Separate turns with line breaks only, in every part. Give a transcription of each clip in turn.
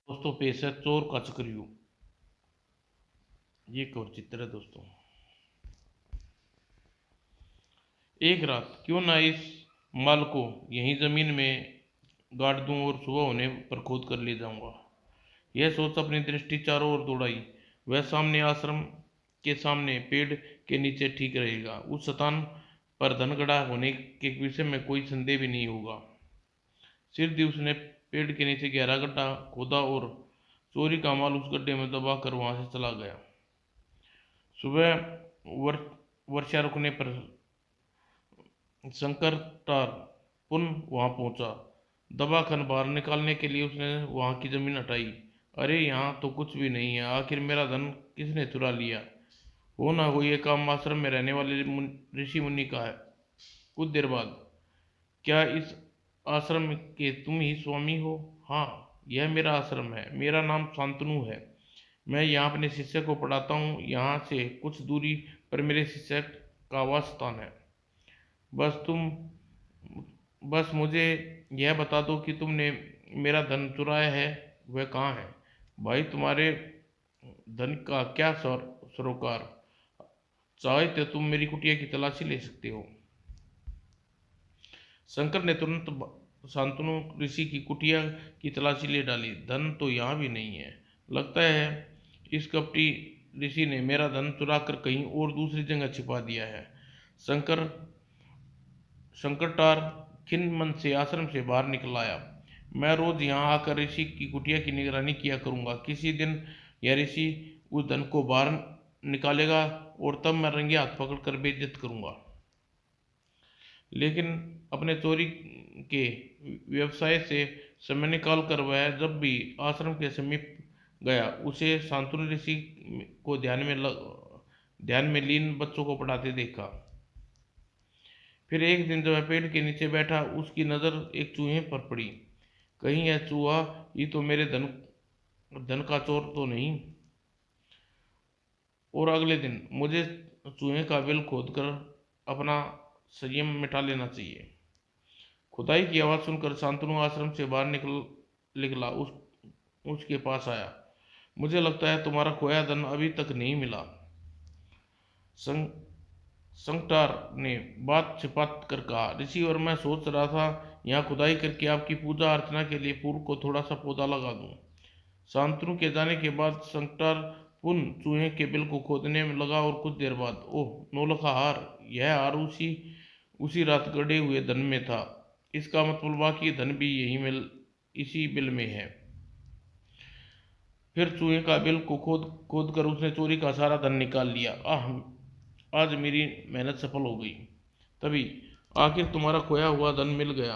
दोस्तों पेश है चोर का चक्रव्यूह। ये एक और चित्र है दोस्तों। एक रात क्यों ना इस माल को यहीं जमीन में गाड़ दूं और सुबह होने पर खोद कर ले जाऊंगा। यह सोच अपनी दृष्टि चारों ओर दौड़ाई। वह सामने आश्रम के सामने पेड़ के नीचे ठीक रहेगा। उस स्थान पर धनगढ़ा होने के विषय में कोई संदेह भी नहीं होगा। सिर दी उसने पेड़ के नीचे गहरा गड्ढा खोदा और चोरी का माल उस गड्ढे में दबा कर वहां से चला गया। सुबह वर, वर्षा रुकने पर शंकर टार पुनः वहां पहुंचा। दबा खन बाहर निकालने के लिए उसने वहां की जमीन हटाई। अरे यहाँ तो कुछ भी नहीं है। आखिर मेरा धन किसने चुरा लिया? हो ना हो ये काम आश्रम में रहने वाले ऋषि मुनि का है। कुछ देर बाद, क्या इस आश्रम के तुम ही स्वामी हो? हाँ, यह मेरा आश्रम है। मेरा नाम शांतनु है। मैं यहाँ अपने शिष्य को पढ़ाता हूँ। यहाँ से कुछ दूरी पर मेरे शिष्य का आवास स्थान है। बस तुम बस मुझे यह बता दो कि तुमने मेरा धन चुराया है वह कहाँ है। भाई, तुम्हारे धन का क्या सरोकार? चाहे तो तुम मेरी कुटिया की तलाशी ले सकते हो। शंकर ने तुरंत शांतनु ऋषि की कुटिया की तलाशी ले डाली। धन तो यहाँ भी नहीं है। लगता है इस कपटी ऋषि ने मेरा धन चुरा कर कहीं और दूसरी जगह छिपा दिया है। शंकर शंकरटार खिन्न मन से आश्रम से बाहर निकल आया। मैं रोज यहाँ आकर ऋषि की कुटिया की निगरानी किया करूंगा। किसी दिन यह ऋषि उस धन को बाहर निकालेगा और तब मैं रंगे हाथ पकड़कर बेइज्जत करूंगा। लेकिन अपने चोरी के व्यवसाय से समय निकाल कर वह जब भी आश्रम के समीप गया, उसे शांतनु ऋषि को ध्यान में लीन बच्चों को पढ़ाते देखा। फिर एक दिन जब वह पेड़ के नीचे बैठा, उसकी नज़र एक चूहे पर पड़ी। कहीं यह चूहा ही तो मेरे धन का चोर तो नहीं? और अगले दिन मुझे चूहे का बिल खोदकर अपना संयम मिटा लेना चाहिए। खुदाई की आवाज़ सुनकर शांतनु आश्रम से बाहर निकला उसके पास आया। मुझे लगता है तुम्हारा खोया धन अभी तक नहीं मिला। संग संगटार ने बात छिपात कर कहा। ऋषि, और मैं सोच रहा था यहाँ खुदाई करके आपकी पूजा अर्चना के लिए पूर्व को थोड़ा सा पौधा लगा दूं। शांतनु के जाने के बाद संगटार पुनः चूहे के बिल को खोदने में लगा और कुछ देर बाद, ओह, नौलखा हार! यह हार उसी रात गड़े हुए धन में था। इसका मतलब बाकी धन भी इसी बिल में है। फिर चूहे का बिल को खोद कर उसने चोरी का सारा धन निकाल लिया। आज मेरी मेहनत सफल हो गई। तभी आखिर तुम्हारा खोया हुआ धन मिल गया।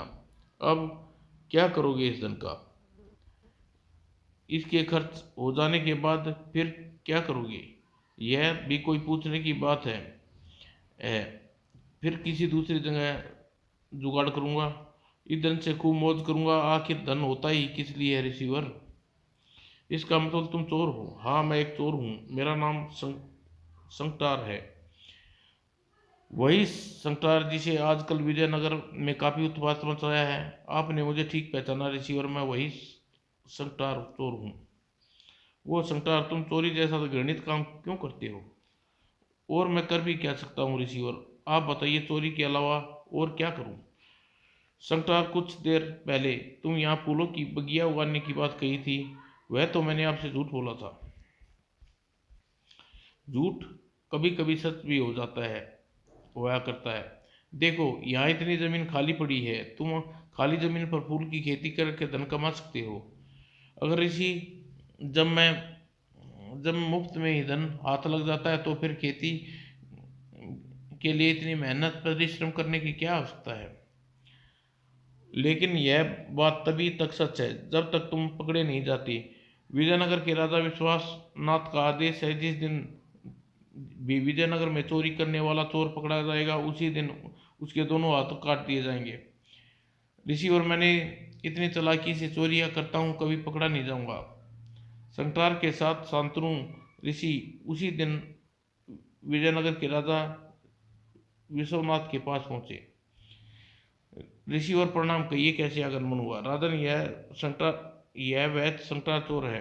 अब क्या करोगे इस धन का? इसके खर्च हो जाने के बाद फिर क्या करोगे? यह भी कोई पूछने की बात है। फिर किसी दूसरी जगह जुगाड़ करूंगा। इस धन से खूब मौज करूंगा। आखिर धन होता ही किस लिए है रिसीवर? इसका मतलब तुम चोर हो? हाँ, मैं एक चोर हूँ। मेरा नाम संकटार है। वही संकटार जिसे आजकल विजयनगर में काफी उत्पात मचाया है। आपने मुझे ठीक पहचाना रिसीवर। मैं वही संकटार चोर हूँ। वो संकटार, तुम चोरी जैसा घृणित काम क्यों करते हो? और मैं कर भी क्या सकता हूँ रिसीवर? आप बताइए, चोरी के अलावा और क्या करूँ? संकटार, कुछ देर पहले तुम यहाँ फूलों की बगिया उगाने की बात कही थी। वह तो मैंने आपसे झूठ बोला था। झूठ कभी कभी सच भी हो जाता है, होया करता है। देखो, यहाँ इतनी जमीन खाली पड़ी है। तुम खाली जमीन पर फूल की खेती करके धन कमा सकते हो। अगर ऋषि, जब मैं जब मुफ्त में ही धन हाथ लग जाता है तो फिर खेती के लिए इतनी मेहनत परिश्रम करने की क्या आवश्यकता है? लेकिन यह बात तभी तक सच है जब तक तुम पकड़े नहीं जाती। विजयनगर के राजा विश्वासनाथ का आदेश है, जिस दिन भी विजयनगर में चोरी करने वाला चोर पकड़ा जाएगा, उसी दिन उसके दोनों हाथ काट दिए जाएंगे। ऋषि, और मैंने इतनी चालाकी से चोरियां करता हूँ, कभी पकड़ा नहीं जाऊंगा। संकटार के साथ शांतनु ऋषि उसी दिन विजयनगर के राजा विश्वनाथ के पास पहुंचे। ऋषि, और प्रणाम कहिए, कैसे आगमन हुआ? राजन, यह संकटार यह वह संकटा चोर है।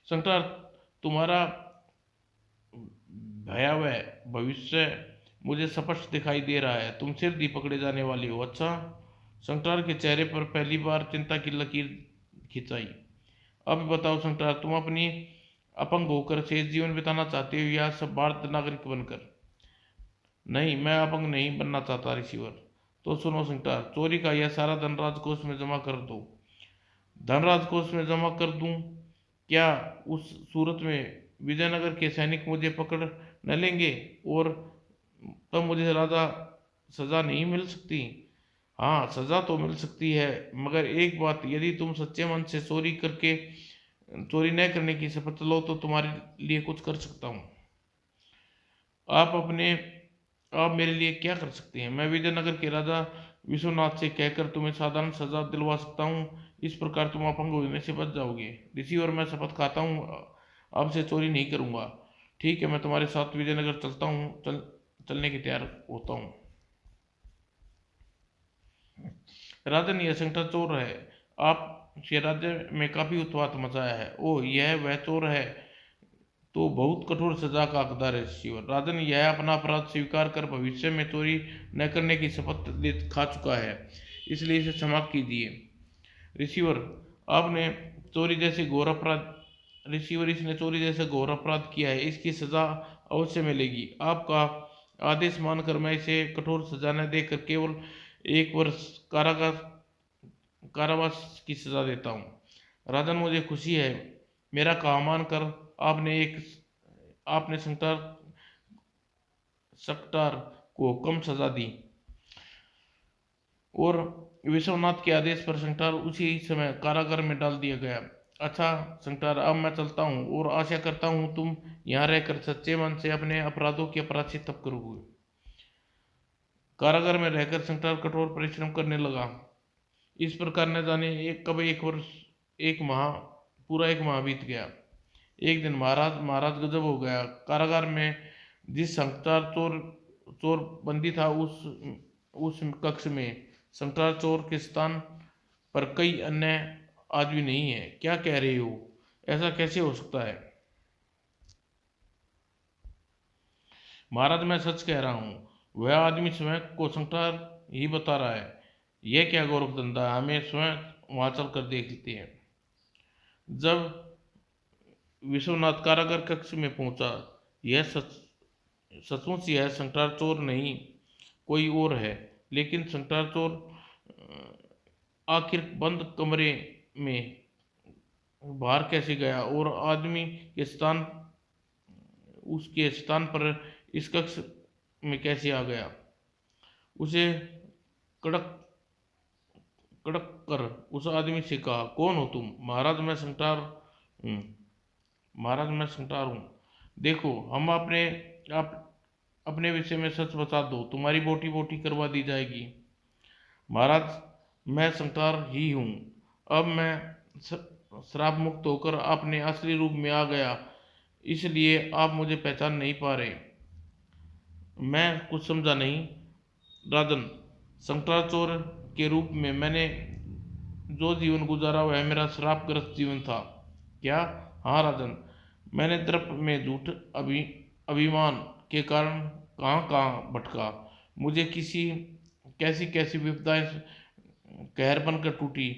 संकटा, तुम्हारा भयावह भविष्य मुझे स्पष्ट दिखाई दे रहा है। तुम सिर दी पकड़े जाने वाली हो। अच्छा। संकटार के चेहरे पर पहली बार चिंता की लकीर खिंचाई। अब बताओ संकटार, तुम अपनी अपंग होकर शेष जीवन बिताना चाहते हो या सब भारत नागरिक बनकर? नहीं, मैं अपंग नहीं बनना चाहता रिसीवर। तो सुनो संकटार, चोरी का यह सारा धन राजकोष में जमा कर दो। धन राजकोष में जमा कर दूं? क्या उस सूरत में विजयनगर के सैनिक मुझे पकड़ न लेंगे और तब मुझे राजा सजा नहीं मिल सकती? हाँ, सजा तो मिल सकती है, मगर एक बात, यदि तुम सच्चे मन से चोरी न करने की शपथ लो तो तुम्हारे लिए कुछ कर सकता हूँ। आप अपने आप मेरे लिए क्या कर सकते हैं? मैं विजयनगर के राजा विश्वनाथ से कहकर तुम्हें साधारण सजा दिलवा सकता हूँ। इस प्रकार तुम अपंग होने से बच जाओगे। ऋषि, और मैं शपथ खाता हूँ आपसे चोरी नहीं करूंगा। ठीक है, मैं तुम्हारे साथ विजयनगर चलता हूँ। चलने के तैयार होता हूँ। राजन, यह संकटा चोर है। आप ये राज्य में काफी उत्पात मचाया है। ओह, यह वह चोर है तो बहुत कठोर सजा का हकदार है शिवर। राजन यह अपना अपराध स्वीकार कर भविष्य में चोरी न करने की शपथ ले खा चुका है, इसलिए इसे क्षमा कीजिए। रिसीवर, आपने चोरी जैसे घोर अपराध रिसीवर, इसने चोरी जैसे घोर अपराध किया है, इसकी सजा अवश्य मिलेगी। आपका आदेश मानकर मैं इसे कठोर सजा न देकर केवल 1 वर्ष कारावास की सजा देता हूँ। राजन, मुझे खुशी है। मेरा काम मानकर आपने सकटार को कम सजा दी और विश्वनाथ के आदेश पर संकटार उसी समय कारागार में डाल दिया गया। अच्छा संकटार, अब मैं चलता हूँ और आशा करता हूँ तुम यहाँ रहकर सच्चे मन से अपने अपराधों की प्रायश्चित तब करोगे। कारागार में रहकर संकटार कठोर परिश्रम करने लगा। इस प्रकार न जाने कब 1 वर्ष, पूरा 1 माह बीत गया। एक दिन महाराज गजब हो गया। कारागार में जिस संकटार चोर चोर बंदी था, उस कक्ष में संकटार चोर के स्थान पर कई अन्य आदमी नहीं है। क्या कह रहे हो? ऐसा कैसे हो सकता है? महाराज, मैं सच कह रहा हूँ। वह आदमी स्वयं को संकटार ही बता रहा है। यह क्या गौरव धंधा है? हमें स्वयं वहां चल कर देख लेते हैं। जब विश्वनाथ कारागार कक्ष में पहुंचा, यह सचमुच यह संकटार चोर नहीं, कोई और है। लेकिन संकटार चोर आखिर बंद कमरे में बाहर कैसे गया और आदमी के स्थान उसके स्थान पर इस कक्ष में कैसे आ गया? उसे कड़क कड़क कर उस आदमी से कहा, कौन हो तुम? महाराज, मैं संकटार हूँ। महाराज, मैं संकटार हूँ। देखो, हम आप अपने विषय में सच बता दो, तुम्हारी बोटी बोटी करवा दी जाएगी। महाराज, मैं संकटार ही हूँ। अब मैं श्राप मुक्त होकर अपने असली रूप में आ गया, इसलिए आप मुझे पहचान नहीं पा रहे। मैं कुछ समझा नहीं। राजन, संकटार चोर के रूप में मैंने जो जीवन गुजारा वह मेरा श्रापग्रस्त जीवन था। क्या? हाँ राजन, मैंने द्रप में झूठ अभिमान के कारण कहाँ कहाँ भटका। मुझे कैसी कैसी विपदाएं कहर बनकर टूटी।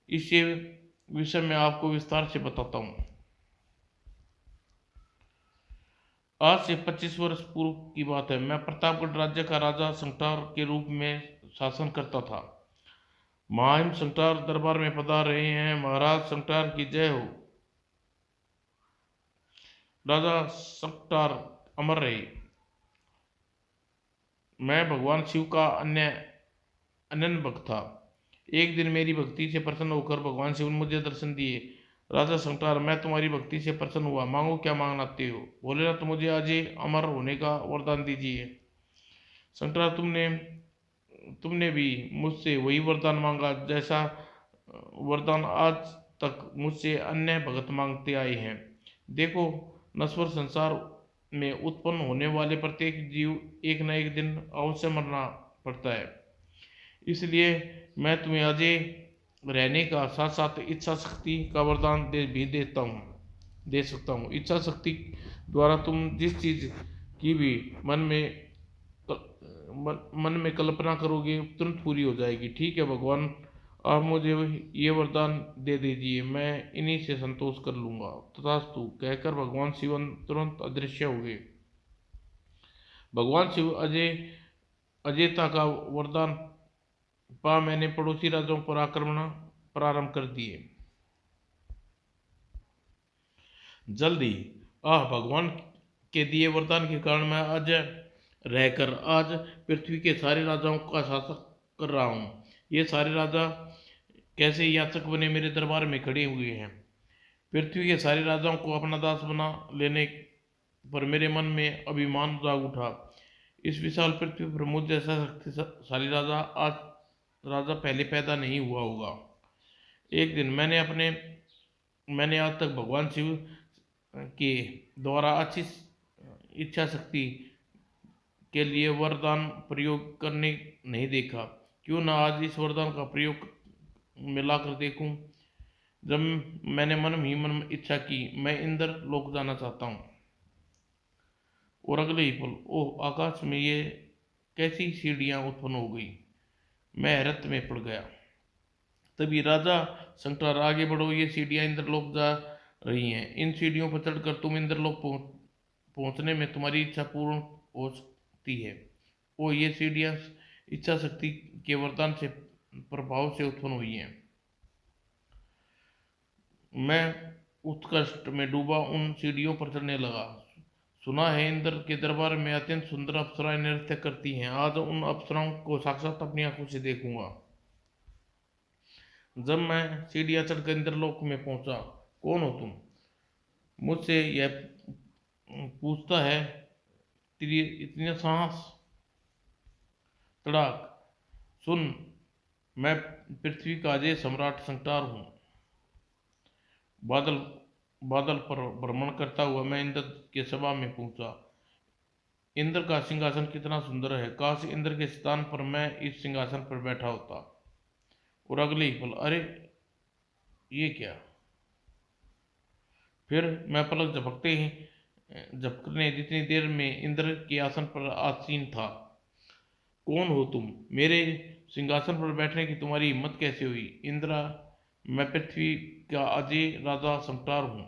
इसे विषय में आपको विस्तार से बताता हूँ। आज से 25 वर्ष पूर्व की बात है। मैं प्रतापगढ़ राज्य का राजा संकटार के रूप में शासन करता था। महाहिम संकटार दरबार में पधार रहे हैं। महाराज संकटार की जय हो। राजा संकटार अमर रहे। मैं भगवान शिव का अनन्य भक्त था। एक दिन मेरी भक्ति से प्रसन्न होकर भगवान शिव ने मुझे दर्शन दिए। राजा संकटार, मैं तुम्हारी भक्ति से प्रसन्न हुआ। मांगो, क्या मांगना चाहते हो? भोलेनाथ, मुझे आज अमर होने का वरदान दीजिए। संकटार, तुमने भी मुझसे वही वरदान मांगा जैसा वरदान आज तक मुझसे अन्य भगत मांगते आए हैं। देखो, नश्वर संसार में उत्पन्न होने वाले प्रत्येक जीव एक न एक दिन अवश्य मरना पड़ता है। इसलिए मैं तुम्हें अजय रहने का साथ साथ इच्छा शक्ति का वरदान दे सकता हूँ। इच्छा शक्ति द्वारा तुम जिस चीज की भी मन में कल्पना करोगे तुरंत पूरी हो जाएगी। ठीक है भगवान, आप मुझे ये वरदान दे दीजिए, मैं इन्हीं से संतोष कर लूंगा। तथास्तु कहकर भगवान शिव तुरंत अदृश्य हो गए। भगवान शिव अजयता का वरदान पा मैंने पड़ोसी राज्यों पर आक्रमण प्रारंभ कर दिए। जल्दी भगवान के दिए वरदान के कारण मैं अजय रहकर आज पृथ्वी के सारे राजाओं का शासक कर रहा हूँ। ये सारे राजा कैसे याचक बने मेरे दरबार में खड़े हुए हैं। पृथ्वी के सारे राजाओं को अपना दास बना लेने पर मेरे मन में अभिमान जाग उठा। इस विशाल पृथ्वी पर मुझ जैसा शक्तिशाली राजा पहले पैदा नहीं हुआ होगा। एक दिन मैंने आज तक भगवान शिव के द्वारा अच्छी इच्छा शक्ति के लिए वरदान प्रयोग करने नहीं देखा। क्यों ना आज इस वरदान का प्रयोग मिलाकर देखूं। जब मैंने मन ही मन इच्छा की मैं इंद्र लोक जाना चाहता हूँ, और अगले ही पल ओह आकाश में ये कैसी सीढ़ियां उत्पन्न हो गई। मैं हैरत में पड़ गया। तभी राजा शंकर आगे बढ़ो, ये सीढ़ियां इंद्रलोक जा रही हैं। इन सीढ़ियों पर चढ़कर तुम इंद्रलोक पहुंचने में तुम्हारी इच्छा पूर्ण हो सकती है। ओ ये सीढ़ियां इच्छा शक्ति के वरदान से प्रभाव से उत्पन्न हुई हैं। मैं उत्कर्ष में डूबा उन सीढ़ियों पर चढ़ने लगा। सुना है इंद्र के दरबार में अत्यंत सुंदर अप्सराएं नृत्य करती हैं। आज उन अप्सराओं को साक्षात अपनी आंखों से देखूंगा। जब मैं सीढ़ियां चढ़कर इंद्रलोक में पहुंचा, कौन हो तुम? मुझसे यह पूछता है तेरी इतनी साहस। तड़ाक सुन, मैं पृथ्वी का अजय सम्राट शंकर हूँ। बादल पर भ्रमण करता हुआ मैं इंद्र के सभा में पहुंचा। इंद्र का सिंहासन कितना सुंदर है। काश इंद्र के स्थान पर मैं इस सिंहासन पर बैठा होता। और अगले ही पल अरे ये क्या। फिर मैं पलक झपकने जितनी देर में इंद्र के आसन पर आसीन था। कौन हो तुम? मेरे सिंहासन पर बैठने की तुम्हारी हिम्मत कैसे हुई? इंद्रा, मैं पृथ्वी का अजय राजा शंकर हूँ।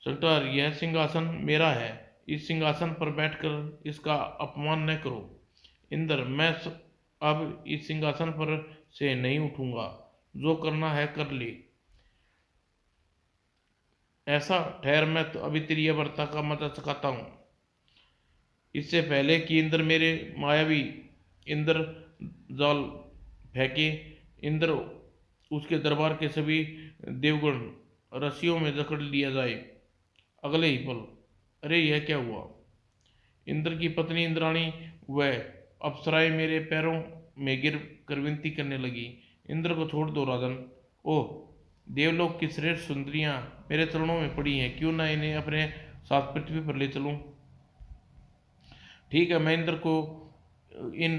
शंकर, यह सिंहासन मेरा है। इस सिंहासन पर बैठकर इसका अपमान न करो। इंद्र, मैं अब इस सिंहासन पर से नहीं उठूंगा। जो करना है कर ले। ऐसा ठहर, मैं तो अभी तेरी अमरता का मजा चखाता हूँ। इससे पहले कि इंद्र मेरे मायावी इंद्र जाल फेंके, इंद्र उसके दरबार के सभी देवगण रस्सियों में जकड़ लिया जाए। अगले ही पल अरे यह क्या हुआ। इंद्र की पत्नी इंद्राणी वह अप्सराएं मेरे पैरों में गिर कर विनती करने लगी। इंद्र को छोड़ दो राजन। ओह देवलोक की श्रेष्ठ सुंदरियां मेरे चरणों में पड़ी हैं। क्यों ना इन्हें अपने साथ पृथ्वी पर ले चलूं। ठीक है, मैं इंद्र को इन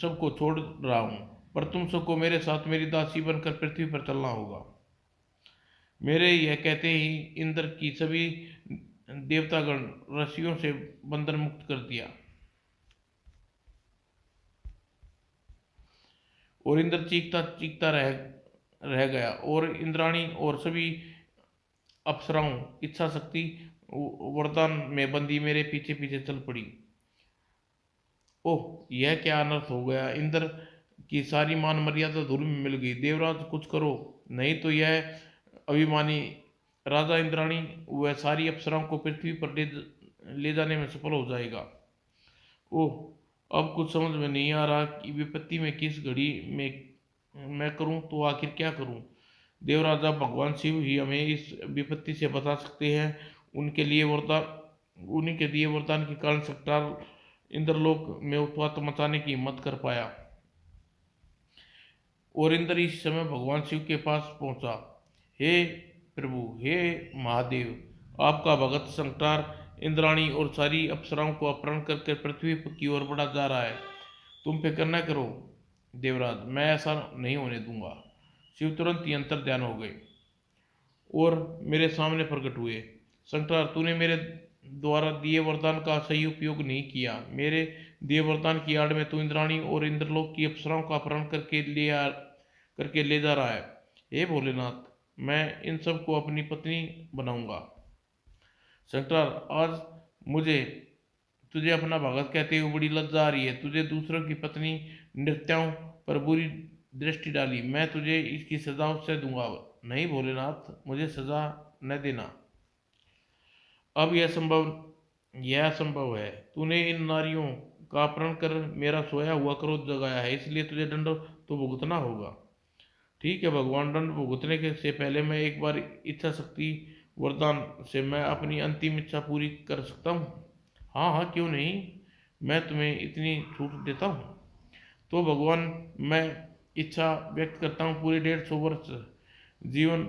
सबको छोड़ रहा हूं, पर तुम सबको मेरे साथ मेरी दासी बनकर पृथ्वी पर चलना होगा। मेरे यह कहते ही इंद्र की सभी देवतागण रस्सियों से बंधन मुक्त कर दिया और इंद्र चीखता चीखता रह गया और इंद्राणी और सभी अप्सराओं इच्छा शक्ति वरदान में बंदी मेरे पीछे पीछे चल पड़ी। ओह यह क्या अनर्थ हो गया। इंद्र की सारी मान मर्यादा धूल में मिल गई। देवराज कुछ करो, नहीं तो यह अभिमानी राजा इंद्राणी वह सारी अप्सराओं को पृथ्वी पर ले जाने में सफल हो जाएगा। ओह अब कुछ समझ में नहीं आ रहा कि विपत्ति में किस घड़ी में मैं करूं तो आखिर क्या करूं। देवराजा भगवान शिव ही हमें इस विपत्ति से बचा सकते हैं। उन्हीं के दिए वरदान के कारण शंकर इंद्रलोक में उत्पात मचाने की हिम्मत कर पाया। और इंद्र इस समय भगवान शिव के पास पहुंचा। हे प्रभु, हे महादेव, आपका भगत शंकर इंद्राणी और सारी अप्सराओं को अपहरण करके पृथ्वी की ओर बढ़ा जा रहा है। तुम फिक्र न करो देवराज, मैं ऐसा नहीं होने दूंगा। शिव तुरंत ही अंतर ध्यान हो गए और मेरे सामने प्रकट हुए। शंकर, तूने मेरे द्वारा दिए वरदान का सही उपयोग नहीं किया। मेरे दिए वरदान की आड़ में तू इंद्राणी और इंद्रलोक की अप्सराओं का अपहरण करके ले जा रहा है। हे भोलेनाथ, मैं इन सबको अपनी पत्नी बनाऊंगा। शंकर, आज मुझे तुझे अपना भगत कहते हुए बड़ी लज्जा आ रही है। तुझे दूसरों की पत्नी नृत्यों पर बुरी दृष्टि डाली, मैं तुझे इसकी सजा उससे दूंगा। नहीं भोलेनाथ, मुझे सजा न देना। अब यह संभव है। तूने इन नारियों का अपहरण कर मेरा सोया हुआ क्रोध जगाया है, इसलिए तुझे दंड तो भुगतना होगा। ठीक है भगवान, दंड भुगतने के से पहले मैं एक बार इच्छा शक्ति वरदान से मैं अपनी अंतिम इच्छा पूरी कर सकता हूँ। हाँ हाँ, क्यों नहीं, मैं तुम्हें इतनी छूट देता हूँ। तो भगवान, मैं इच्छा व्यक्त करता हूँ, पूरे 150 वर्ष जीवन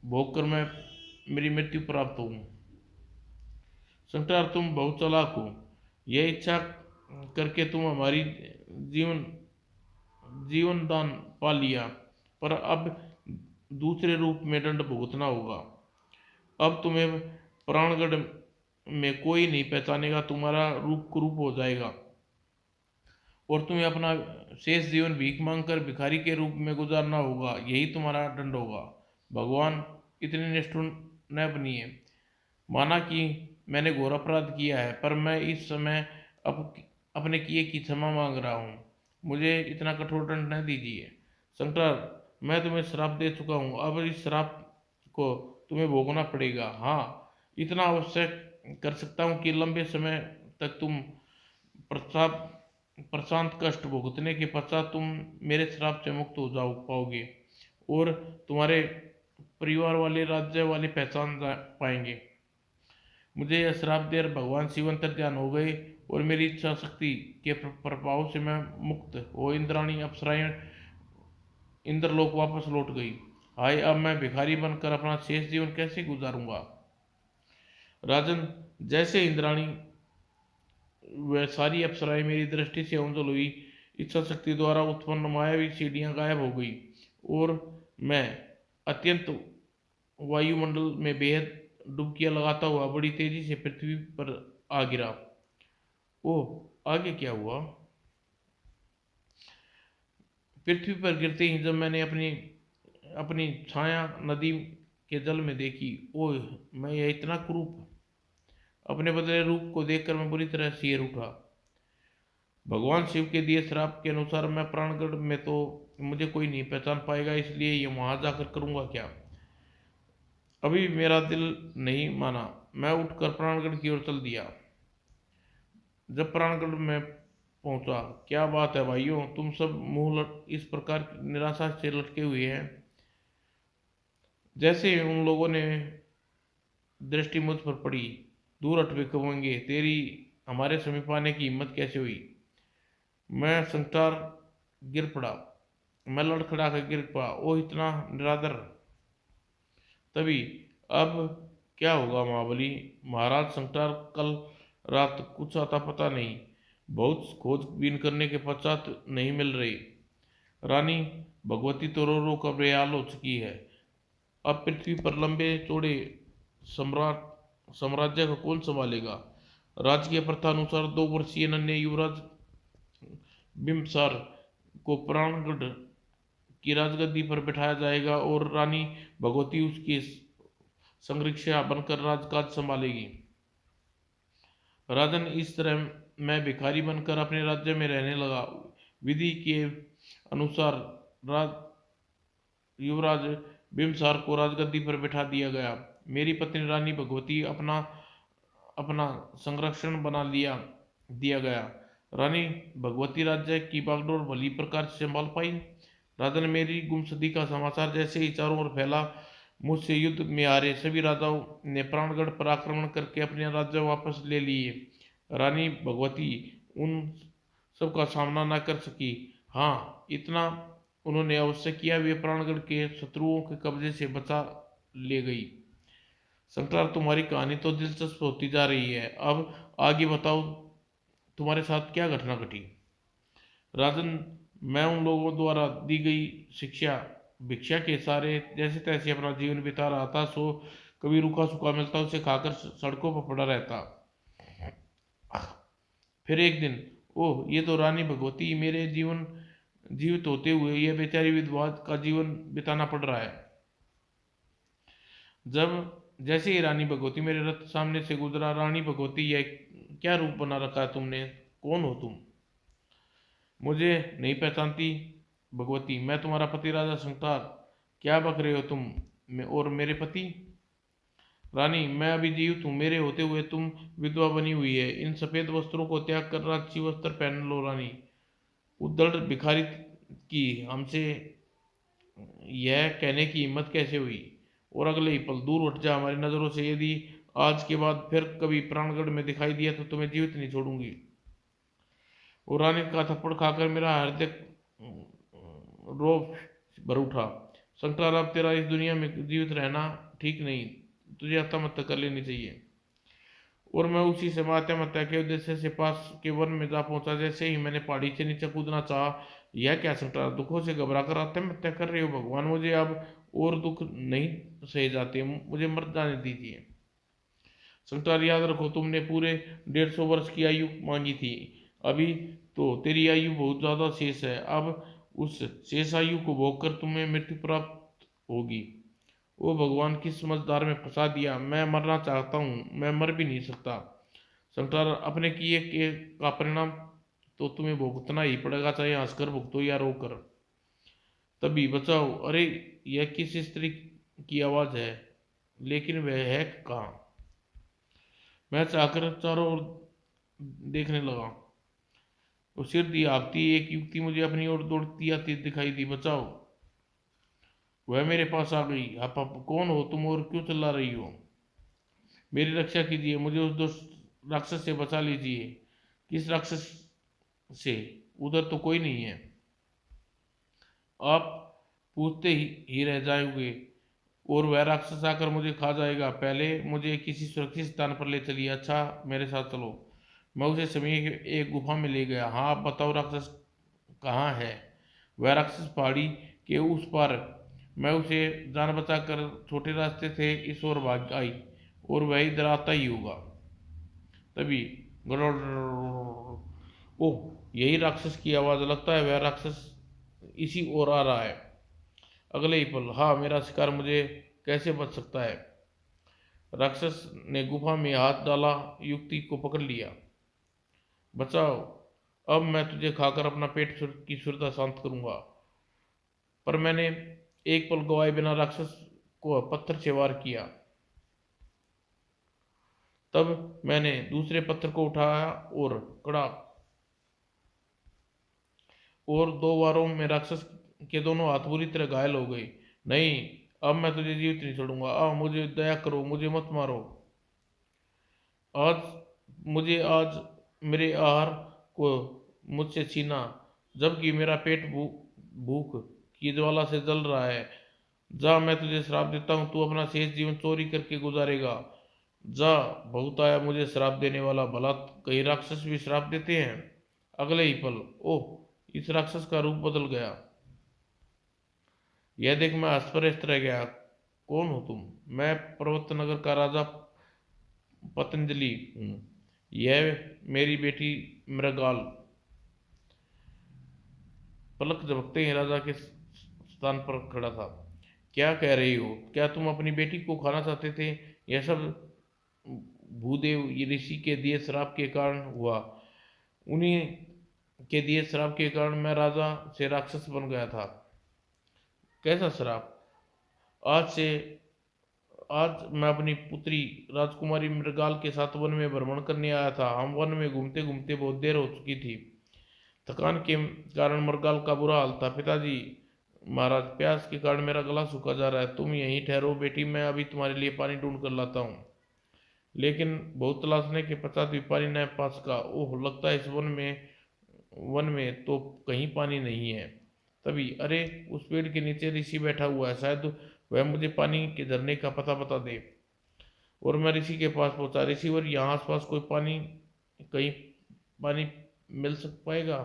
भोग कर मैं मेरी मृत्यु प्राप्त हूँ। शंकर, तुम बहुत चालाक हो। यह इच्छा करके तुम हमारी जीवन जीवन दान पा लिया, पर अब दूसरे रूप में दंड भुगतना होगा। अब तुम्हें प्राणगढ़ में कोई नहीं पहचानेगा, तुम्हारा रूप कुरूप हो जाएगा और तुम्हें अपना शेष जीवन भीख मांगकर भिखारी के रूप में गुजारना होगा। यही तुम्हारा दंड होगा। भगवान, इतने निष्ठुर न बनिए। माना कि मैंने घोर अपराध किया है, पर मैं इस समय अपने किए की क्षमा मांग रहा हूँ। मुझे इतना कठोर दंड न दीजिए। शंकर, मैं तुम्हें श्राप दे चुका हूँ, अब इस श्राप को तुम्हें भोगना पड़ेगा। हाँ, इतना अवश्य कर सकता हूँ कि लंबे समय तक तुम प्रताप प्रशांत कष्ट भुगतने के पश्चात तुम मेरे श्राप से मुक्त हो जाओ पाओगे और तुम्हारे परिवार वाले, राज्य वाले पहचान पाएंगे। मुझे यह श्राप देकर भगवान शिव अंतर्ध्यान हो गए और मेरी इच्छा शक्ति के प्रभाव से मैं मुक्त हो इंद्राणी अप्सराएं इंद्रलोक वापस लौट गई। हाय, अब मैं भिखारी बनकर अपना शेष जीवन कैसे गुजारूंगा। राजन, जैसे इंद्राणी वह सारी अप्सराएं मेरी दृष्टि से ओंझल हुई, इच्छा शक्ति द्वारा उत्पन्न मायावी सीढ़ियां गायब हो गई और मैं अत्यंत वायुमंडल में बेहद डुबकियां लगाता हुआ बड़ी तेजी से पृथ्वी पर आ गिरा। ओह, आगे क्या हुआ। पृथ्वी पर गिरते ही जब मैंने अपनी अपनी छाया नदी के जल में देखी, ओह, मैं यह इतना कुरूप। अपने बदले रूप को देखकर मैं बुरी तरह सिहर उठा। भगवान शिव के दिए श्राप के अनुसार मैं प्राणगढ़ में तो मुझे कोई नहीं पहचान पाएगा, इसलिए ये वहां जाकर करूंगा क्या। अभी मेरा दिल नहीं माना, मैं उठकर प्राणगढ़ की ओर चल दिया। जब प्राणगढ़ में पहुंचा, क्या बात है भाइयों, तुम सब इस प्रकार निराशा से लटके हुए हैं, जैसे उन लोगों ने दृष्टि मुझ पर पड़ी। दूर हट कबूंगे, तेरी हमारे समीप आने की हिम्मत कैसे हुई। मैं संसार गिर पड़ा, मैं लड़खड़ा कर गिर पड़ा। ओ इतना निरादर। तभी, अब क्या होगा महाबली। महाराज शंकर, कल रात कुछ आता पता नहीं, बहुत खोजबीन करने के पश्चात नहीं मिल रही। रानी भगवती तो रो रो कर बेहाल हो चुकी है। अब पृथ्वी पर लंबे चौड़े सम्राट साम्राज्य को कौन संभालेगा। राजकीय प्रथा अनुसार 2 वर्षीय नन्हे युवराज बिम्बसार को प्राणगढ़ की राजगद्दी पर बिठाया जाएगा और रानी भगवती उसकी संरक्षा बनकर राजकाज संभालेगी। राजन, इस तरह मैं भिखारी बनकर अपने राज्य में रहने लगा। विधि के अनुसार राज युवराज बिम्बसार को राजगद्दी पर बिठा दिया गया। मेरी पत्नी रानी भगवती अपना अपना संरक्षण बना दिया गया। रानी भगवती राज्य की बागडोर भली प्रकार से संभाल पाई। राजन, मेरी गुमशुदगी का समाचार जैसे ही चारों ओर फैला, मुझसे युद्ध में हारे सभी राजाओं ने प्राणगढ़ पर आक्रमण करके अपने राज्य वापस ले लिए। रानी भगवती उन सब का सामना न कर सकी। हाँ, इतना उन्होंने अवश्य किया, वे प्राणगढ़ के शत्रुओं के कब्जे से बचा ले गई। शंकर, तुम्हारी कहानी तो दिलचस्प होती जा रही है, अब आगे बताओ तुम्हारे साथ क्या घटना घटी। राजन, मैं उन लोगों द्वारा दी गई शिक्षा भिक्षा के सारे जैसे तैसे अपना जीवन बिता रहा था। सो कभी रूखा सूखा मिलता उसे खाकर सड़कों पर पड़ा रहता। फिर एक दिन, ओह ये तो रानी भगवती, मेरे जीवन जीवित होते हुए यह बेचारी विधवा का जीवन बिताना पड़ रहा है। जब जैसे ही रानी भगवती मेरे रथ सामने से गुजरा, रानी भगवती, यह क्या रूप बना रखा है तुमने? कौन हो तुम? मुझे नहीं पहचानती? भगवती, मैं तुम्हारा पति राजा शंकर। क्या बक रहे हो तुम? और मेरे पति? रानी, मैं अभी जीवित हूँ, मेरे होते हुए तुम विधवा बनी हुई है। इन सफेद वस्त्रों को त्याग कर राजसी वस्त्र पहन लो रानी। उद्धड़ भिखारी की हमसे यह कहने की हिम्मत कैसे हुई? और अगले ही पल दूर हट जा हमारी नजरों से। यदि आज के बाद फिर कभी प्राणगढ़ में दिखाई दिया तो तुम्हें जीवित नहीं छोड़ूंगी। और रानी का थप्पड़ खाकर मेरा हृदय रोब भर उठा। शंकर, अब तेरा इस दुनिया में जीवित रहना ठीक नहीं, तुझे आत्महत्या कर लेनी चाहिए। और मैं उसी समय आत्महत्या के उद्देश्य से पास के वन में जा पहुंचा। जैसे ही मैंने पहाड़ी से नीचे कूदना चाहा, यह क्या शंकर, दुखों से घबरा कर आत्महत्या कर रहे हो? भगवान, मुझे अब और दुख नहीं सहे जाते, मुझे मर जाने दीजिए। शंकर, याद रखो, तुमने पूरे 150 वर्ष की आयु मांगी थी। अभी तो तेरी आयु बहुत ज्यादा शेष है। अब उस शेष आयु को भोग कर तुम्हें मृत्यु प्राप्त होगी। ओ भगवान, किस समझदार में फंसा दिया। मैं मरना चाहता हूँ, मैं मर भी नहीं सकता। शंकर, अपने किए के का परिणाम तो तुम्हें भुगतना ही पड़ेगा, चाहे हंसकर भुगतो या रोकर। तभी, बचाओ, अरे यह किस स्त्री की आवाज है? लेकिन वह है कहाँ? मैं चाहकर चारों ओर देखने लगा। वो सिर दी आगती एक युवती मुझे अपनी ओर दौड़ती आती दिखाई दी। बचाओ! वह मेरे पास आ गई। आप कौन हो तुम और क्यों चिल्ला रही हो? मेरी रक्षा कीजिए, मुझे उस दुष्ट राक्षस से बचा लीजिए। किस राक्षस से? उधर तो कोई नहीं है। आप पूछते ही रह जाओगे और वह राक्षस आकर मुझे खा जाएगा। पहले मुझे किसी सुरक्षित स्थान पर ले चलिए। अच्छा, मेरे साथ चलो। मैं उसे समीप एक गुफा में ले गया। हाँ, आप बताओ, राक्षस कहाँ है? वह राक्षस पहाड़ी के उस पार। मैं उसे जान बचाकर छोटे रास्ते से इस ओर भाग आई और वह इधर आता ही होगा। तभी ओह, यही राक्षस की आवाज। लगता है वह राक्षस इसी ओर आ रहा है। अगले ही पल, हाँ, मेरा शिकार मुझे कैसे बच सकता है? राक्षस ने गुफा में हाथ डाला, युक्ति को पकड़ लिया। बचाओ! अब मैं तुझे खाकर अपना पेट की सुरता शांत करूंगा। पर मैंने एक पल गवाए बिना राक्षस को पत्थर से वार किया। तब मैंने दूसरे पत्थर को उठाया और कड़ा, और 2 वारों में राक्षस के दोनों हाथ बुरी तरह घायल हो गए। नहीं, अब मैं तुझे जीवित नहीं छोड़ूंगा। मुझे दया करो, मुझे मत मारो। आज आज मेरे आहार को मुझसे छीना, जबकि मेरा पेट भूख की ज्वाला से जल रहा है। जा, मैं तुझे श्राप देता हूँ, तू अपना शेष जीवन चोरी करके गुजारेगा। जा, बहुत आया मुझे श्राप देने वाला। भला कई राक्षस भी श्राप देते हैं? अगले ही पल, ओह, इस राक्षस का रूप बदल गया। यह देख मैं अस्त रह गया। कौन हो तुम? मैं पर्वत नगर का राजा पतंजलि हूँ। यह मेरी बेटी मृगाल। पलक झपकते ही राजा के स्थान पर खड़ा था। क्या कह रही हो? क्या तुम अपनी बेटी को खाना चाहते थे? यह सब भूदेव ऋषि के दिए श्राप के कारण हुआ। उन्हीं के दिए श्राप के कारण मैं राजा से राक्षस बन गया था। कैसा श्राप? आज से आज मैं अपनी पुत्री राजकुमारी मृगाल के साथ वन में भ्रमण करने आया था। हम वन में घूमते घूमते बहुत देर हो चुकी थी। थकान के कारण मृगाल का बुरा हाल था। पिताजी, महाराज, प्यास के कारण मेरा गला सूखा जा रहा है। तुम यहीं ठहरो बेटी, मैं अभी तुम्हारे लिए पानी ढूंढ कर लाता हूँ। लेकिन बहुत तलाशने के पश्चात भी पानी न पा सका। ओह, लगता है इस वन में तो कहीं पानी नहीं है। तभी, अरे, उस पेड़ के नीचे ऋषि बैठा हुआ है, शायद वह मुझे पानी के झरने का पता बता दे। और मैं ऋषि के पास पहुंचा। ऋषिवर, यहाँ आसपास कहीं पानी मिल सक पाएगा?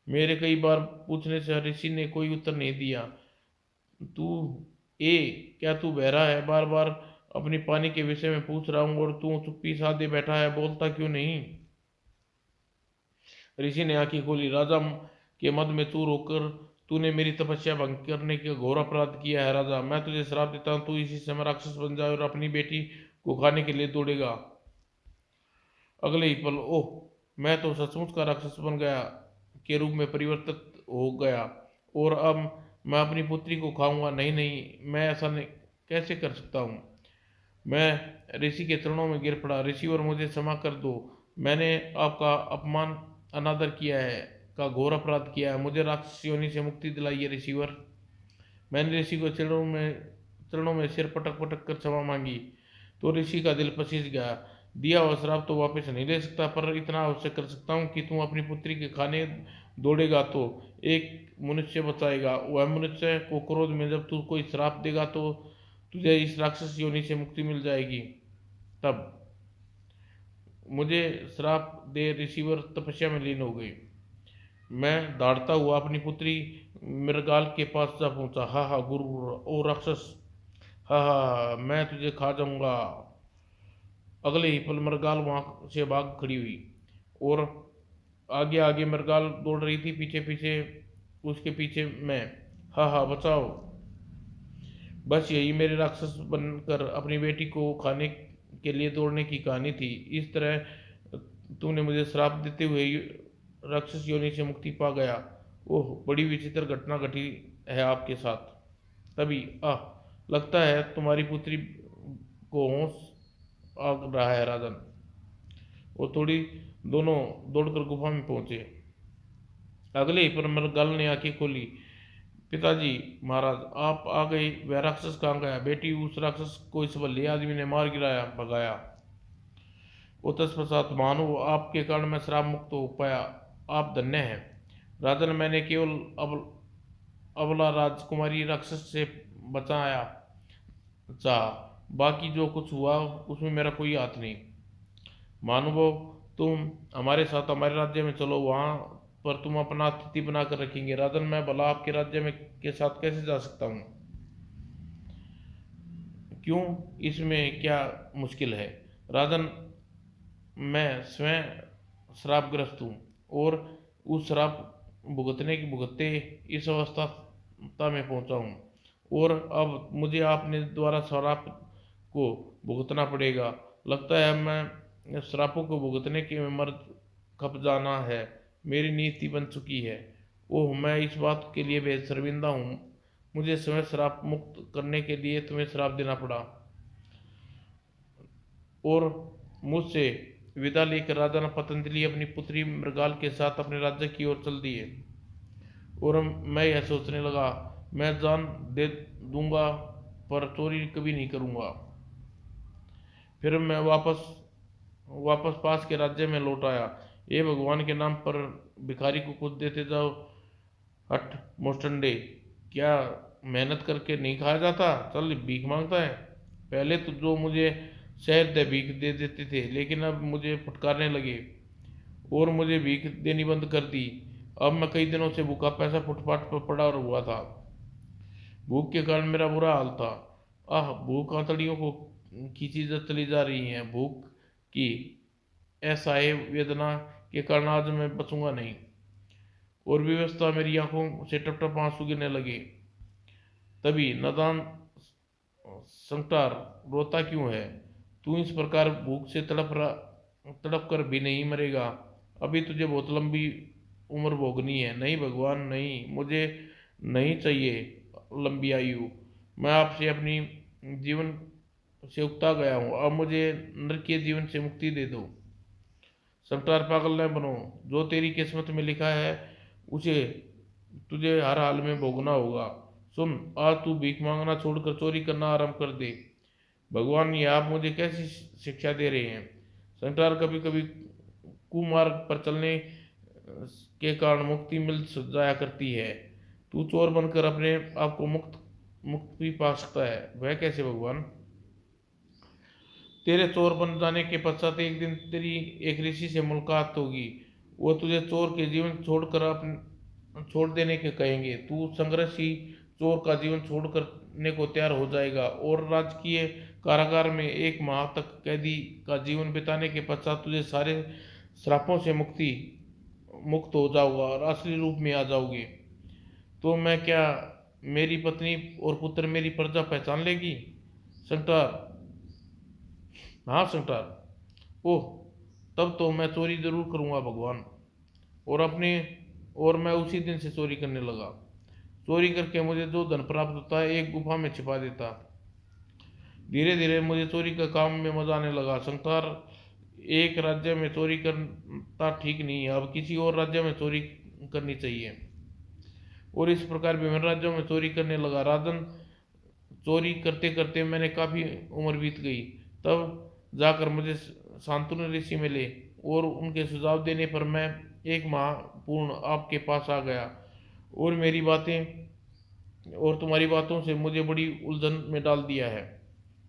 मेरे कई बार पूछने से ऋषि ने कोई उत्तर नहीं दिया। तू ए क्या तू बहरा है? बार बार अपनी पानी के विषय में पूछ रहा हूँ और तू चुप्पी साधे बैठा है, बोलता क्यों नहीं? ऋषि ने आंखें खोली। राजा के मद में चूर होकर तूने मेरी तपस्या भंग करने का घोर अपराध किया है। राजा, मैं तुझे श्राप देता हूँ, तू इसी समय राक्षस बन जाए और अपनी बेटी को खाने के लिए दौड़ेगा। अगले ही पल, ओह, मैं तो सचमुच का राक्षस बन गया के रूप में परिवर्तित हो गया और अब मैं अपनी पुत्री को खाऊंगा। नहीं नहीं, मैं ऐसा नहीं कैसे कर सकता हूँ? मैं ऋषि के चरणों में गिर पड़ा। ऋषि और मुझे क्षमा कर दो, मैंने आपका अपमान अनादर किया है, का घोर अपराध किया है। मुझे राक्षस योनि से मुक्ति दिलाइए ऋषिवर। मैंने ऋषि को चरणों में सिर पटक पटक कर क्षमा मांगी तो ऋषि का दिल पसीज गया। दिया हुआ श्राप तो वापस नहीं ले सकता, पर इतना अवश्य कर सकता हूँ कि तुम अपनी पुत्री के खाने दौड़ेगा तो एक मनुष्य बचाएगा। वह मनुष्य को क्रोध में जब तू कोई श्राप देगा तो तुझे इस राक्षस योनि से मुक्ति मिल जाएगी। तब मुझे श्राप दे ऋषिवर तपस्या में लीन हो गई। मैं दौड़ता हुआ अपनी पुत्री मृगाल के पास जा पहुंचा। हा हा गुरु, ओ राक्षस, हा हा मैं तुझे खा जाऊंगा। अगले ही पल मृगाल वहां से भाग खड़ी हुई और आगे आगे मृगाल दौड़ रही थी, पीछे पीछे उसके पीछे मैं। हा हा बचाओ। बस यही मेरे राक्षस बनकर अपनी बेटी को खाने के लिए दौड़ने की कहानी थी। इस तरह तूने मुझे श्राप देते हुए राक्षस योनि से मुक्ति पा गया। ओह, बड़ी विचित्र घटना घटी है आपके साथ। तभी लगता है तुम्हारी पुत्री को होश आ रहा है राजन। और थोड़ी दोनों दौड़कर गुफा में पहुंचे। अगले ही पर मृगाल ने आंखें खोली। पिताजी, महाराज, आप आ गए। वह राक्षस कहाँ गया? बेटी, उस राक्षस को इस बल्ले आदमी ने मार गिराया, भगाया। वो तत्पश्चात मानो आपके कारण मैं श्राप मुक्त हो पाया। आप धन्य हैं राजन। मैंने केवल अबला राजकुमारी राक्षस से बचाया चाह, बाकी जो कुछ हुआ उसमें मेरा कोई हाथ नहीं। महानुभाव, तुम हमारे साथ हमारे राज्य में चलो, वहां पर तुम अपना अतिथि बनाकर रखेंगे। राजन, मैं भला आपके राज्य में के साथ कैसे जा सकता हूँ? क्यों, इसमें क्या मुश्किल है? राजन, मैं स्वयं श्रापग्रस्त हूँ और उस श्राप भुगतने की भुगतते इस अवस्था में पहुंचा हूँ और अब मुझे आपने द्वारा श्राप को भुगतना पड़ेगा। लगता है मैं श्रापों को भुगतने के मर खप जाना है, मेरी नीति बन चुकी है। ओह, मैं इस बात के लिए बेहद शर्मिंदा हूँ। मुझे स्वयं श्राप मुक्त करने के लिए तुम्हें श्राप देना पड़ा। और मुझसे विदा लेकर राजा पतंजलि अपनी पुत्री मृगाल के साथ अपने राज्य की ओर चल दिए। और मैं यह सोचने लगा, मैं जान दे दूंगा पर चोरी कभी नहीं करूंगा। फिर मैं वापस वापस पास के राज्य में लौट आया। ये भगवान के नाम पर भिखारी को कुछ देते जाओ। हट मोस्टंडे, क्या मेहनत करके नहीं खाया जाता? चल भीख मांगता है। पहले तो जो मुझे शहर दे भीख दे देते थे, लेकिन अब मुझे फटकारने लगे और मुझे भीख देनी बंद कर दी। अब मैं कई दिनों से भूखा पैसा फुटपाथ पर पड़ा हुआ था। भूख के कारण मेरा बुरा हाल था। भूख आंतड़ियों को खींची चली जा रही है। भूख की असह्य वेदना के कारण आज मैं बचूंगा नहीं। और व्यवस्था मेरी आंखों से टप टप आंसू गिरने लगे। तभी नादान संकटार, रोता क्यों है? तू इस प्रकार भूख से तड़प कर भी नहीं मरेगा। अभी तुझे बहुत लंबी उम्र भोगनी है। नहीं भगवान नहीं, मुझे नहीं चाहिए लंबी आयु। मैं आपसे अपनी जीवन से उकता गया हूँ। अब मुझे नरकीय जीवन से मुक्ति दे दो। संकटार, पागल न बनो। जो तेरी किस्मत में लिखा है उसे तुझे हर हाल में भोगना होगा। सुन, आज तू भीख मांगना छोड़कर चोरी करना आरंभ कर दे। भगवान, ये आप मुझे कैसी शिक्षा दे रहे हैं? संसार कभी कभी कुमार्ग पर चलने के कारण मुक्ति मिल जाया करती है। तू चोर बनकर अपने आप को मुक्त मुक्त भी पा सकता है। वह कैसे भगवान? तेरे चोर बन जाने के पश्चात एक दिन तेरी एक ऋषि से मुलाकात होगी। वो तुझे चोर के जीवन छोड़कर छोड़ देने के कहेंगे। तू संघर्षी चोर का जीवन छोड़ करने को तैयार हो जाएगा और राजकीय कारागार में 1 माह तक कैदी का जीवन बिताने के पश्चात तुझे सारे श्रापों से मुक्त हो जाओगा और असली रूप में आ जाओगे। तो मैं क्या, मेरी पत्नी और पुत्र मेरी प्रजा पहचान लेगी? संकटार, हाँ संकटार। ओह, तब तो मैं चोरी जरूर करूंगा भगवान। और अपने और मैं उसी दिन से चोरी करने लगा। चोरी करके मुझे जो धन प्राप्त होता है एक गुफा में छिपा देता। धीरे धीरे मुझे चोरी का काम में मजा आने लगा। संसार, एक राज्य में चोरी करना ठीक नहीं है, अब किसी और राज्य में चोरी करनी चाहिए। और इस प्रकार विभिन्न राज्यों में चोरी करने लगा। राजन, चोरी करते करते मैंने काफ़ी उम्र बीत गई। तब जाकर मुझे शांतनु ऋषि मिले और उनके सुझाव देने पर मैं 1 माह पूर्ण आपके पास आ गया। और मेरी बातें और तुम्हारी बातों से मुझे बड़ी उलझन में डाल दिया है।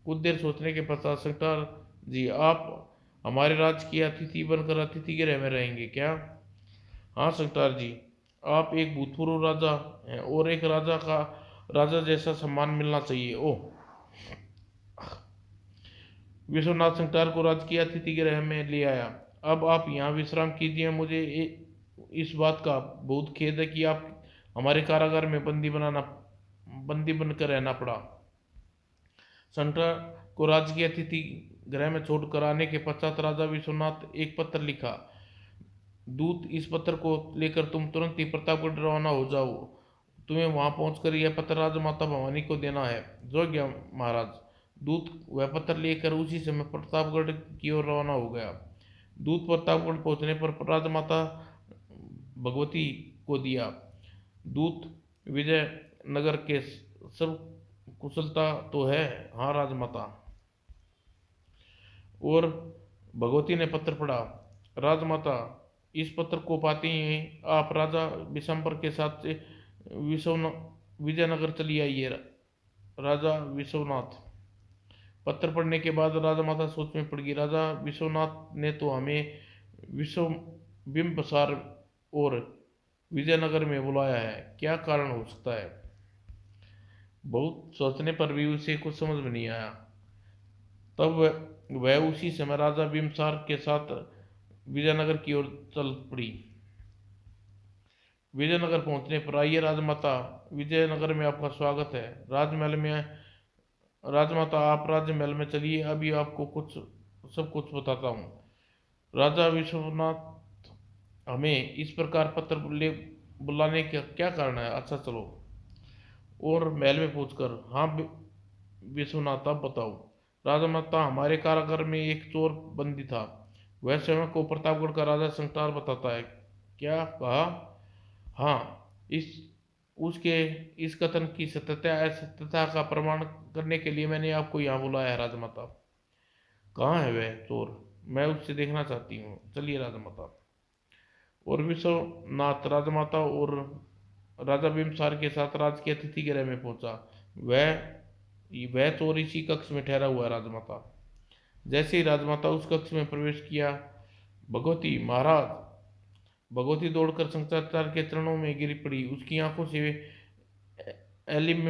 कुछ देर सोचने के पश्चात सरकार जी, आप हमारे राज्य की अतिथि बनकर अतिथि गृह में रहेंगे क्या? हाँ सरकार जी, आप एक भूतपूर्व राजा हैं और एक राजा जैसा सम्मान मिलना चाहिए। ओह, विश्वनाथ सरकार को राजकीय अतिथि गृह में ले आया। अब आप यहाँ विश्राम कीजिए। मुझे इस बात का बहुत खेद है कि आप हमारे कारागार में बंदी बनकर रहना पड़ा। संटर को राजकीय अतिथि गृह में छोड़कर आने के पश्चात राजा विश्वनाथ एक पत्र लिखा। दूत, इस पत्र को लेकर तुम तुरंत ही प्रतापगढ़ रवाना हो जाओ। तुम्हें वहां पहुंचकर यह पत्र राजमाता भवानी को देना है। जो गया महाराज। दूत वह पत्र लेकर उसी समय प्रतापगढ़ की ओर रवाना हो गया। दूत प्रतापगढ़ पहुंचने पर राजमाता भगवती को दिया। दूत, विजयनगर के सब कुशलता तो है? हाँ राजमाता। और भगवती ने पत्र पढ़ा। राजमाता, इस पत्र को पाते ही आप राजा विशंबर के साथ विश्व विजयनगर चली आइए। राजा विश्वनाथ। पत्र पढ़ने के बाद राजमाता सोच में पड़ गई। राजा विश्वनाथ ने तो हमें विश्व बिंबसार और विजयनगर में बुलाया है, क्या कारण हो सकता है? बहुत सोचने पर भी उसे कुछ समझ में नहीं आया। तब वह उसी समय राजा बिम्बसार के साथ विजयनगर की ओर चल पड़ी। विजयनगर पहुंचने पर, आइए राजमाता, विजयनगर में आपका स्वागत है। राजमहल में राजमाता, आप राजमहल में चलिए, अभी आपको सब कुछ बताता हूँ। राजा विश्वनाथ, हमें इस प्रकार पत्र ले बुलाने का क्या कारण है? अच्छा चलो। और महल में पूछकर, हाँ विश्वनाथ, आप बताओ। राजमाता, हमारे कारागार में एक चोर बंदी था। वह स्वयं को प्रतापगढ़ का राजा संतार बताता है। क्या कहा? हाँ, इस उसके इस कथन की सत्यता असत्यता का प्रमाण करने के लिए मैंने आपको यहाँ बुलाया है राजमाता। कहाँ है वह चोर? मैं उससे देखना चाहती हूँ। चलिए राजमाता। और विश्वनाथ राजमाता और राजा बिम्बसार के साथ राज के अतिथि गृह में पहुंचा। वह वह चोर इसी कक्ष में ठहरा हुआ है राजमाता। जैसे ही राजमाता उस कक्ष में प्रवेश किया, भगवती महाराज, भगवती दौड़कर शंकराचार्य के चरणों में गिर पड़ी। उसकी आंखों से एलिम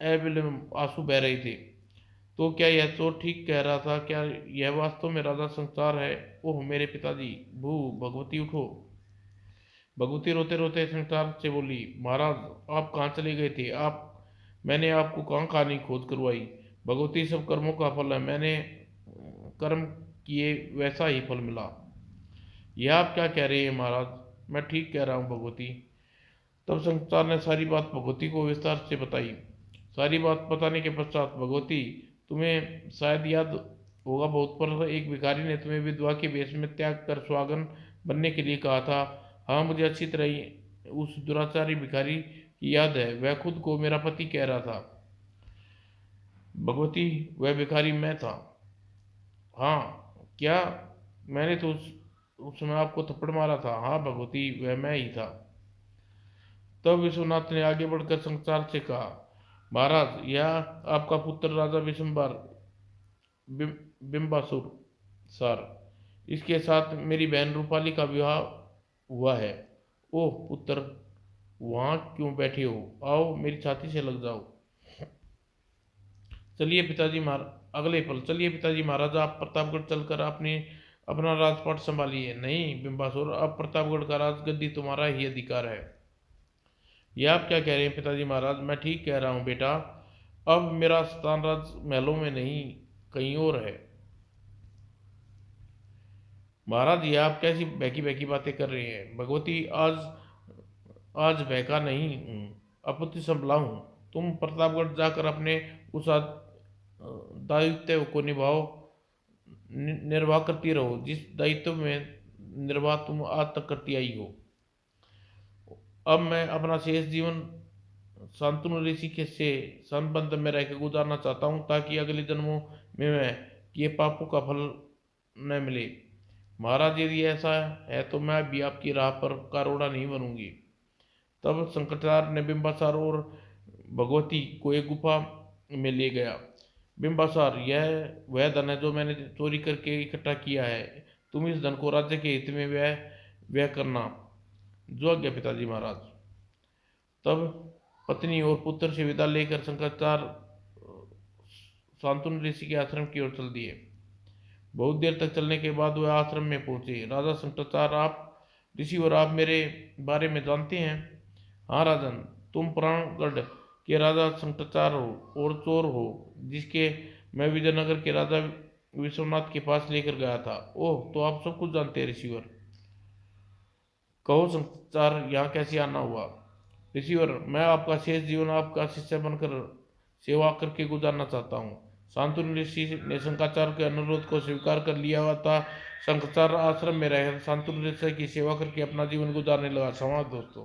एविलम आंसू बह रहे थे। तो क्या यह चोर ठीक कह रहा था? क्या यह वास्तव में राजा संसार है? ओह मेरे पिताजी! भू, भगवती उठो। भगवती रोते रोते संसार से बोली, महाराज, आप कहाँ चले गए थे? मैंने आपको कहाँ कहानी खोज करवाई? भगवती, सब कर्मों का फल है। मैंने कर्म किए वैसा ही फल मिला। यह आप क्या कह रहे हैं महाराज? मैं ठीक कह रहा हूँ भगवती। तब संसार ने सारी बात भगवती को विस्तार से बताई। सारी बात बताने के पश्चात, भगवती, तुम्हें शायद याद होगा, बहुत पर एक भिखारी ने तुम्हें विधवा के वेश में त्याग कर स्वागन बनने के लिए कहा था। हाँ, मुझे अच्छी तरह उस दुराचारी भिखारी की याद है। वह खुद को मेरा पति कह रहा था। भगवती, वह भिखारी मैं था। हाँ क्या? मैंने तो उस समय आपको थप्पड़ मारा था। हाँ भगवती, वह मैं ही था। तब विश्वनाथ ने आगे बढ़कर संसार से कहा, महाराज, यह आपका पुत्र राजा विशंबर बिंबासुर सर, इसके साथ मेरी बहन रूपाली का विवाह हुआ है। ओह पुत्र, वहाँ क्यों बैठे हो, आओ मेरी छाती से लग जाओ। चलिए पिताजी महाराज, अगले पल, चलिए पिताजी महाराज, आप प्रतापगढ़ चलकर अपने अपना राजपाट संभालिए। नहीं बिम्बासुर, अब प्रतापगढ़ का राजगद्दी तुम्हारा ही अधिकार है। ये आप क्या कह रहे हैं पिताजी महाराज? मैं ठीक कह रहा हूँ बेटा, अब मेरा स्थान राज महलों में नहीं, कहीं और है। महाराज ये आप कैसी बहकी बहकी बातें कर रहे हैं? भगवती, आज आज बहका नहीं हूँ, अपत्ति संभला हूँ। तुम प्रतापगढ़ जाकर अपने उस दायित्व को निभाओ, निर्वाह करती रहो, जिस दायित्व में निर्वाह तुम आज तक करती आई हो। अब मैं अपना शेष जीवन शांतनु ऋषि के से संबंध में रहकर गुजारना चाहता हूँ, ताकि अगले जन्मों में मैं ये पापों का फल न मिले। महाराज यदि ऐसा है तो मैं भी आपकी राह पर कारोड़ा नहीं बनूंगी। तब शंकराचार्य ने बिंबासार और भगवती को एक गुफा में ले गया। बिंबासार, यह वह धन है जो मैंने चोरी करके इकट्ठा किया है। तुम इस धन को राज्य के हित में व्यय व्यय करना। जो आज्ञा पिताजी महाराज। तब पत्नी और पुत्र से विदा लेकर शंकराचार्य शांतनु ऋषि के आश्रम की ओर चल दिए। बहुत देर तक चलने के बाद वह आश्रम में पहुंचे। राजा शंकराचार्य, आप ऋषि और आप मेरे बारे में जानते हैं? हाँ राजन, तुम पुराणगढ़ के राजा शंकराचार्य हो और चोर हो, जिसके मैं विजयनगर के राजा विश्वनाथ के पास लेकर गया था। ओह, तो आप सब कुछ जानते हैं ऋषिवर। कहो शंकराचार्य, यहाँ कैसे आना हुआ? ऋषिवर, मैं आपका शेष जीवन आपका शिष्य बनकर सेवा करके गुजारना चाहता हूँ। शांतनु ऋषि ने शंकराचार्य के अनुरोध को स्वीकार कर लिया हुआ था। शंकराचार्य आश्रम में रहकर शांतनु ऋषि की सेवा करके अपना जीवन गुजारने लगा। समाज दोस्तों।